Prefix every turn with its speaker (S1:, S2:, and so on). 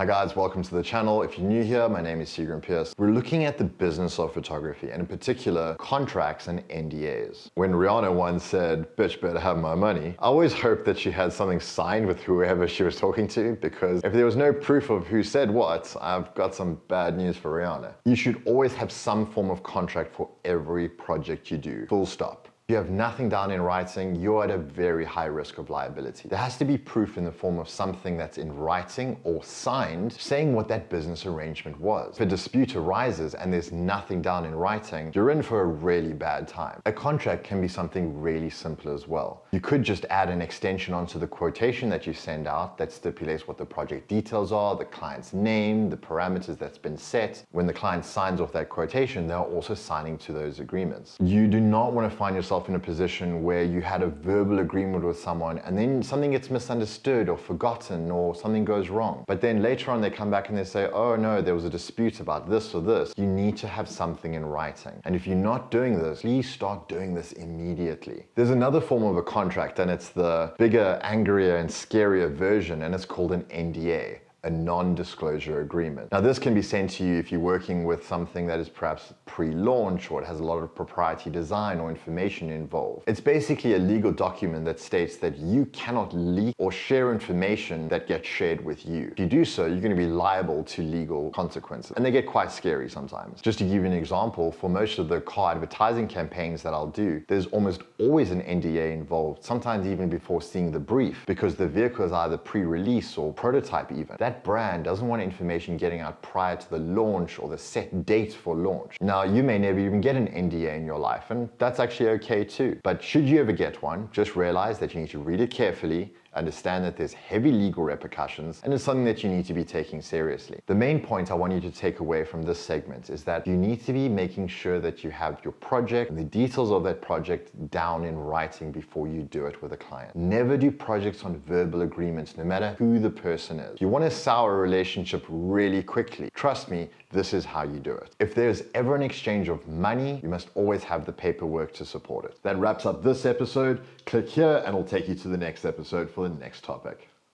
S1: Hi guys, welcome to the channel. If you're new here, my name is Seagrin Pierce. We're looking at the business of photography and in particular, contracts and NDAs. When Rihanna once said, "Bitch better have my money," I always hoped that she had something signed with whoever she was talking to, because if there was no proof of who said what, I've got some bad news for Rihanna. You should always have some form of contract for every project you do, full stop. If you have nothing down in writing, you're at a very high risk of liability. There has to be proof in the form of something that's in writing or signed saying what that business arrangement was. If a dispute arises and there's nothing down in writing, you're in for a really bad time. A contract can be something really simple as well. You could just add an extension onto the quotation that you send out that stipulates what the project details are, the client's name, the parameters that's been set. When the client signs off that quotation, they're also signing to those agreements. You do not want to find yourself in a position where you had a verbal agreement with someone and then something gets misunderstood or forgotten or something goes wrong. But then later on they come back and they say, "Oh no, there was a dispute about this or this." You need to have something in writing. And if you're not doing this, please start doing this immediately. There's another form of a contract, and it's the bigger, angrier and scarier version, and it's called an NDA. A non-disclosure agreement. Now this can be sent to you if you're working with something that is perhaps pre-launch or it has a lot of proprietary design or information involved. It's basically a legal document that states that you cannot leak or share information that gets shared with you. If you do so, you're going to be liable to legal consequences, and they get quite scary sometimes. Just to give you an example, for most of the car advertising campaigns that I'll do, there's almost always an NDA involved, sometimes even before seeing the brief, because the vehicle is either pre-release or prototype even. That brand doesn't want information getting out prior to the launch or the set date for launch. Now, you may never even get an NDA in your life, and that's actually okay too. But should you ever get one, just realize that you need to read it carefully, understand that there's heavy legal repercussions, and it's something that you need to be taking seriously. The main point I want you to take away from this segment is that you need to be making sure that you have your project and the details of that project down in writing before you do it with a client. Never do projects on verbal agreements, no matter who the person is. If you want to sour a relationship really quickly, trust me, this is how you do it. If there's ever an exchange of money, you must always have the paperwork to support it. That wraps up this episode. Click here and it'll take you to the next episode for the next topic.